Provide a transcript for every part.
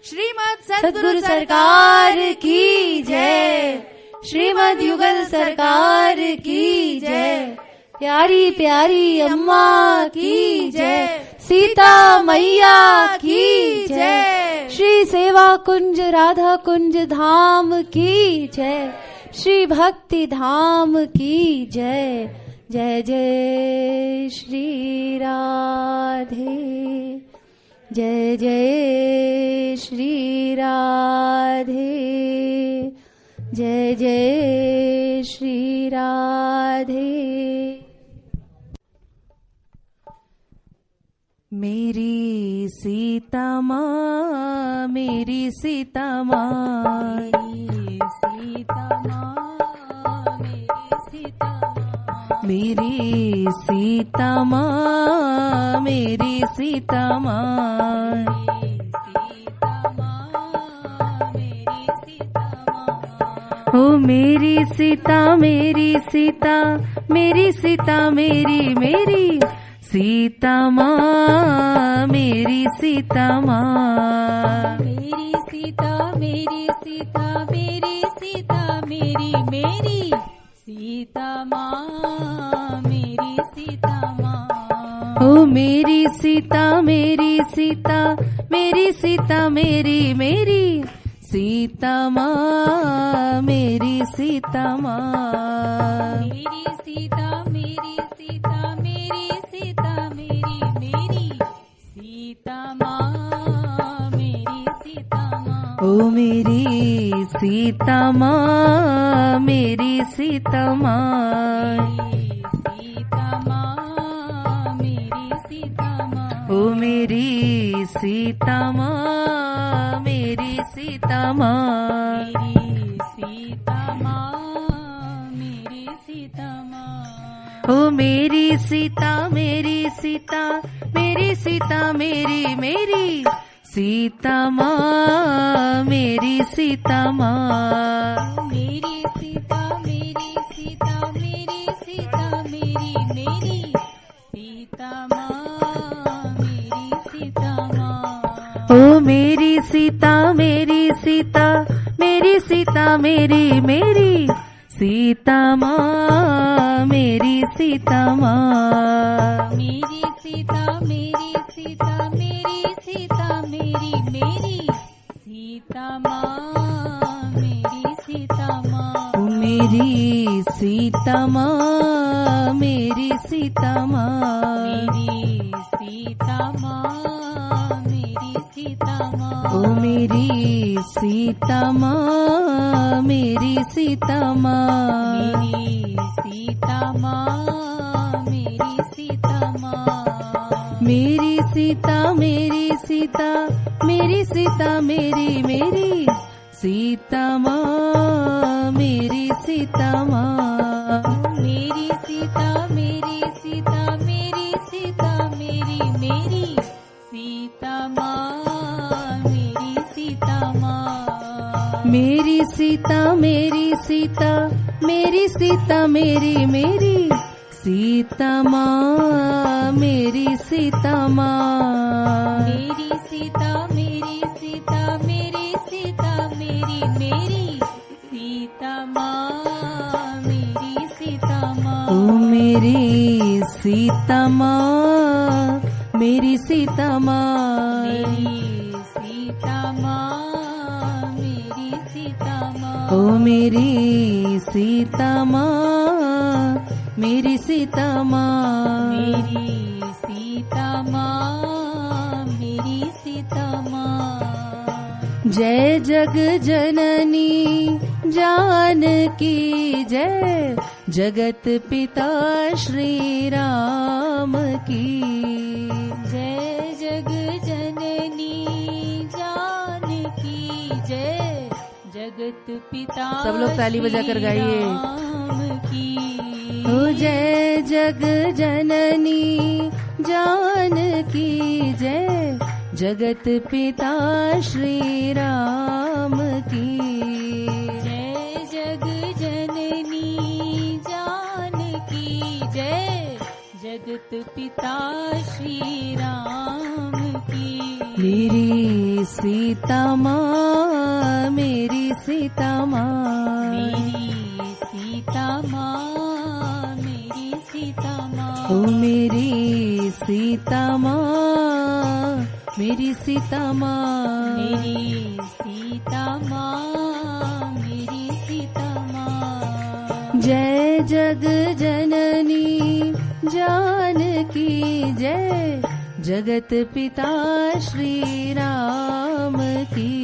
श्रीमद् सद्गुरु सरकार की जय। श्रीमद् युगल सरकार की जय। प्यारी प्यारी अम्मा की जय। सीता मैया की जय। श्री सेवा कुंज राधा कुंज धाम की जय। श्री भक्ति धाम की जय। जय जय श्री राधे। जय जय श्री राधे। जय जय श्री राधे। मेरी सीता माँ, मेरी सीता माँ, मेरी सीता माँ, मेरी सीता माँ, मेरी सीता माँ, मेरी सीता माँ, मेरी सीता माँ, ओ मेरी सीता, मेरी सीता, मेरी सीता, मेरी मेरी सीता माँ, मेरी सीता माँ, मेरी सीता, मेरी सीता, मेरी सीता, मेरी मेरी सीता माँ, मेरी सीता माँ, ओ मेरी सीता, मेरी सीता, मेरी सीता, मेरी मेरी सीता माँ, मेरी सीता माँ, मेरी सीता, मेरी सीता, मेरी सीता, मेरी मेरी सीता माँ, मेरी सीता माँ, ओ मेरी सीता माँ, मेरी सीता माँ, सीता माँ, मेरी सीता माँ, ओ मेरी सीता माँ, मेरी सीता माँ, मेरी सीता माँ, मेरी सीता माँ, ओ मेरी सीता, मेरी सीता, मेरी सीता, मेरी मेरी सीता माँ, मेरी सीता माँ, मेरी सीता, मेरी सीता, मेरी सीता, मेरी मेरी सीता माँ, मेरी सीता माँ, ओ मेरी सीता, मेरी सीता, मेरी सीता, मेरी मेरी सीता माँ, मेरी सीता माँ, मेरी सीता, मेरी सीता, मेरी सीता, मेरी मेरी सीता माँ, मेरी सीता माँ, मेरी सीता माँ, मेरी सीता माँ, मेरी सीता माँ, मेरी सीता माँ, ओ मेरी सीता माँ, मेरी सीता माँ, मेरी सीता माँ, मेरी सीता माँ, मेरी सीता, मेरी सीता, मेरी सीता, मेरी मेरी सीता माँ, मेरी सीता माँ, मेरी सीता, मेरी सीता, मेरी सीता, मेरी मेरी सीता माँ, मेरी सीता माँ, मेरी सीता, मेरी सीता, मेरी सीता, मेरी मेरी सीता माँ, मेरी सीता माँ, मेरी सीता, मेरी सीता, मेरी सीता, मेरी मेरी सीता माँ, मेरी सीता माँ, ओ मेरी सीता माँ, मेरी सीता माँ, मेरी सीता माँ, मेरी सीता माँ, ओ मेरी सीता माँ, मेरी सीता माँ, मेरी सीता माँ, मेरी सीता माँ, जय जग जननी जानकी जय, जगत पिता श्री राम की जय, जग जननी जानकी जय, जगत पिता सब लोग ताली बजाकर गाइए। ओ जय जग जननी जानकी जय, जगत पिता श्री राम की जय, जग जननी जानकी जय, जगत पिता श्री राम की मेरी सीता माँ, मेरी सीता माँ, मेरी सीता माँ, मेरी सीता माँ, ओ मेरी सीता माँ, मेरी सीता माँ, मेरी सीता माँ, मेरी सीता माँ। जय जग जननी जानकी जय, जगत पिता श्री राम की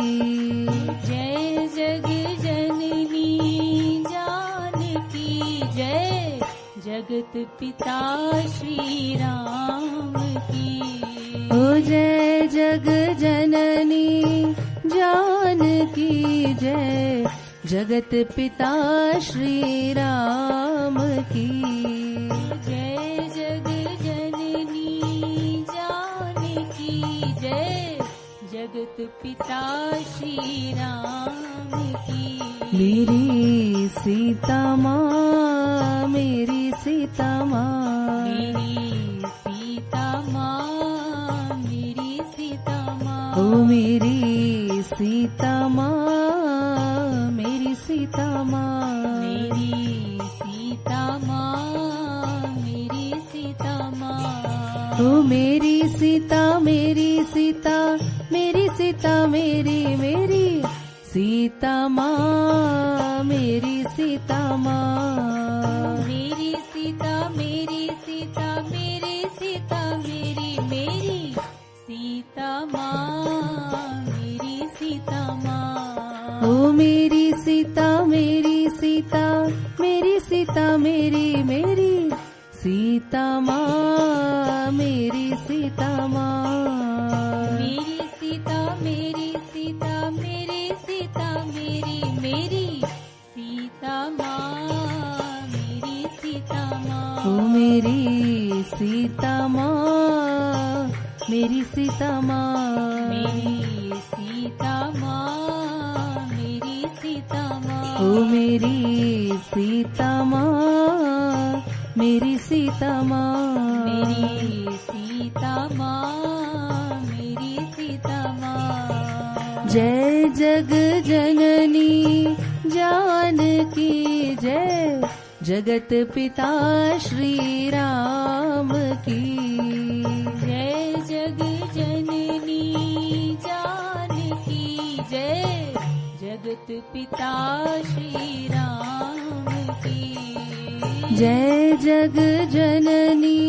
जय जग जननी जानकी जय, जगत पिता श्री राम की। ओ जय जग जननी जानकी जय, जगत पिता श्री राम की जय जग जननी जानकी जय, जगत पिता श्री राम की। मेरी सीता माँ, मेरी सीता माँ, मेरी सीता माँ, मेरी सीता माँ, ओ मेरी सीता माँ, मेरी सीता माँ, मेरी सीता माँ, मेरी सीता माँ, ओ मेरी सीता, मेरी सीता, मेरी सीता, मेरी सीता माँ, मेरी सीता माँ, मेरी सीता, मेरी सीता, मेरी सीता, मेरी सीता माँ, मेरी सीता माँ, ओ मेरी सीता, मेरी सीता, मेरी सीता, मेरी सीता माँ, मेरी सीता माँ, मेरी सीता, मेरी सीता, मेरी सीता, मेरी सीता माँ, मेरी सीता माँ, ओ मेरी सीता माँ, मेरी सीता माँ, मेरी सीता माँ, मेरी सीता माँ, ओ मेरी सीता माँ, मेरी सीता माँ, मेरी सीता माँ, मेरी सीता माँ। जय जग जननी जानकी जय, जगत पिता श्री राम की जय जग जननी जानकी जय, जगत पिता श्री राम की जय जग जननी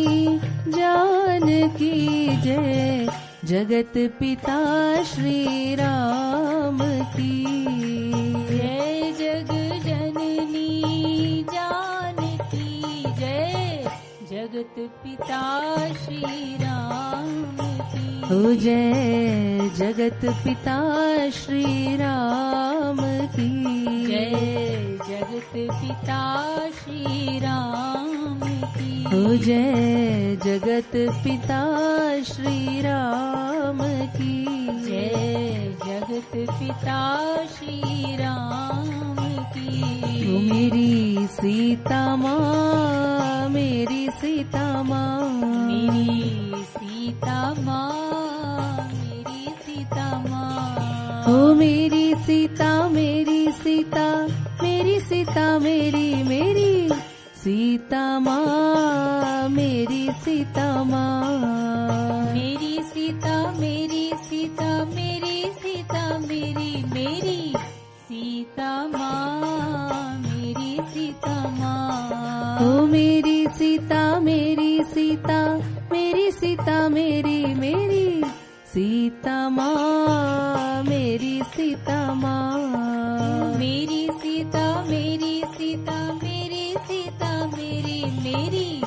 जानकी जय, जगत पिता श्री राम की जय जग जननी जानकी जय, जगत पिता श्री राम की ओ जय जगत पिता श्री राम की जय जगत पिता श्री राम की ओ जय जगत पिता श्री राम की जय जगत पिता श्री राम की ओ मेरी सीता माँ, मेरी सीता माँ, मेरी सीता माँ, मेरी सीता माँ, ओ मेरी सीता, मेरी सीता, मेरी सीता, मेरी सीता माँ, मेरी सीता माँ, मेरी सीता, मेरी सीता, मेरी सीता, मेरी सीता माँ, मेरी सीता माँ, ओ मेरी सीता, मेरी सीता, मेरी सीता, मेरी सीता माँ, मेरी सीता माँ, मेरी सीता, मेरी सीता, मेरी सीता, मेरी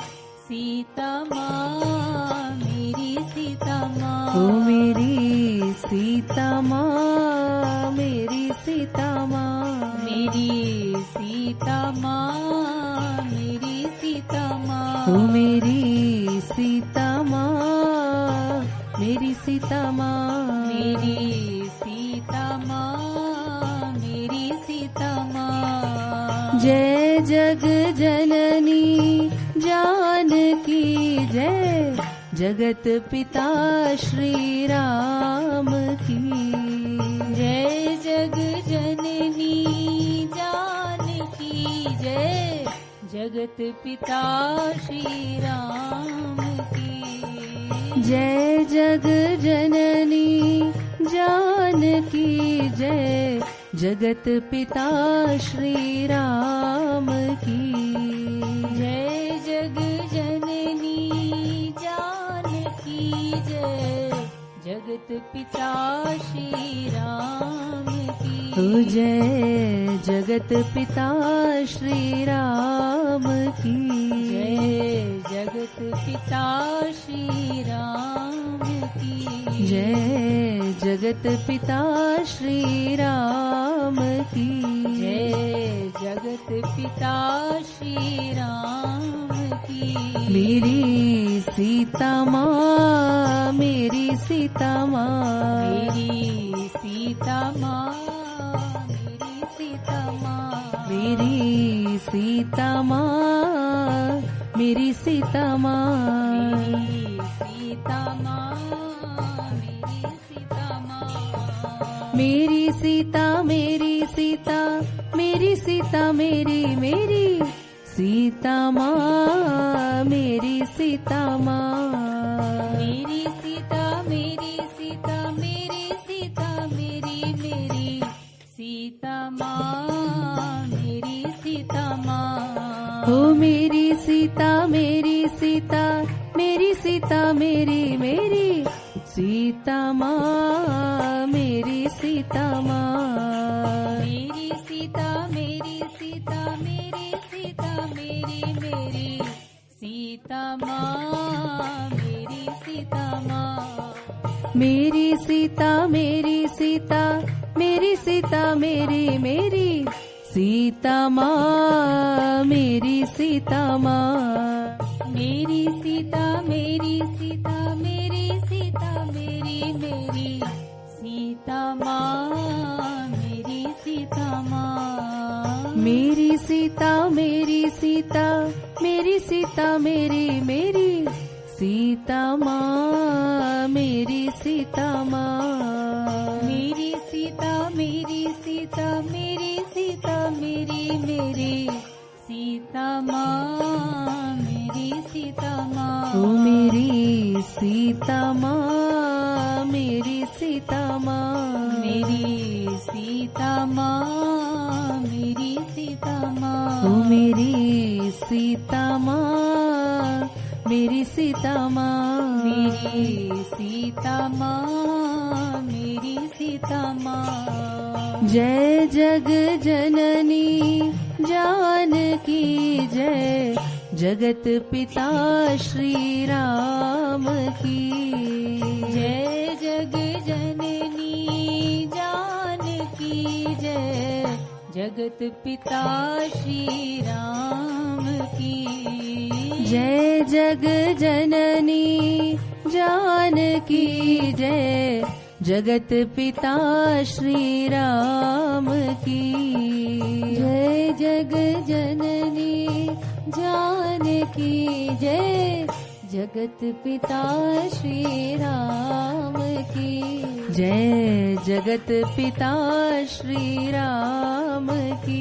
सीता माँ, मेरी सीता माँ, ओ मेरी सीता माँ, मेरी सीता माँ, मेरी सीता माँ, मेरी सीता माँ, ओ मेरी सीता माँ, मेरी सीता माँ, मेरी सीता माँ, मेरी सीता माँ। जय जग जननी जानकी जय, जगत पिता श्री राम की। जय जग जननी जानकी जय, जगत पिता श्री राम की। जय जग जननी जानकी जय, जगत पिता श्री राम की। जय जग जननी जानकी जय, जगत पिता श्री राम की। जय जगत पिता श्री राम की। जय जगत पिता श्री राम की। जय जगत पिता श्री राम की। जय जगत पिता श्री राम की। मेरी सीता माँ, मेरी सीता माँ, मेरी सीता माँ, मेरी सीता माँ, मेरी सीता माँ, मेरी सीता माँ, मेरी सीता माँ, मेरी सीता माँ, मेरी सीता, मेरी सीता, मेरी सीता, मेरी सीता माँ, मेरी सीता माँ, मेरी सीता, मेरी सीता, मेरी सीता, मेरी सीता माँ, मेरी सीता माँ। ओ मेरी सीता, मेरी सीता, मेरी सीता, मेरी सीता माँ, मेरी सीता माँ, मेरी सीता, मेरी सीता, मेरी सीता, मेरी सीता माँ, मेरी सीता माँ। मेरी सीता, मेरी सीता, मेरी सीता, मेरी सीता माँ, मेरी सीता माँ, मेरी सीता, मेरी सीता, मेरी सीता, मेरी सीता माँ, मेरी सीता माँ। मेरी सीता, मेरी सीता, मेरी सीता, मेरी सीता माँ, मेरी सीता माँ, मेरी सीता, मेरी सीता, मेरी सीता, मेरी सीता माँ, मेरी सीता माँ। ओ मेरी सीता माँ, मेरी सीता माँ, मेरी सीता माँ, मेरी सीता माँ। ओ मेरी सीता माँ, मेरी सीता माँ, मेरी सीता माँ, मेरी सीता माँ। जय जग जननी जानकी जय, जगत पिता श्री राम की। जय जग जननी जानकी जय, जगत पिता श्री राम की। जय जग जननी जानकी जय, जगत पिता श्री राम की। जय जग जननी जानकी जय, जगत पिता श्री राम की। जय जगत पिता श्री राम की।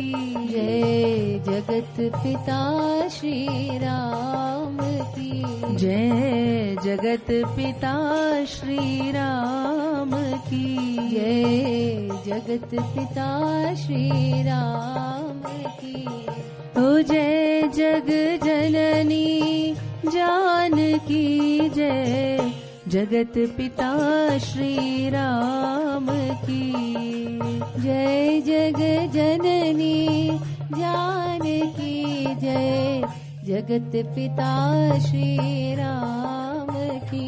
जय जगत पिता श्री राम की। जय जगत पिता श्री राम की। जय जगत पिता श्री राम की। ओ जय जग जननी जानकी जय, जगत पिता श्री राम की। जय जग जननी जानकी जय, जगत पिता श्री राम की।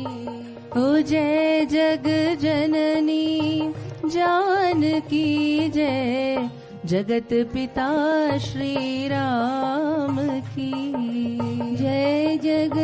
ओ जय जग जननी जानकी जय, जगत पिता श्री राम की। जय जग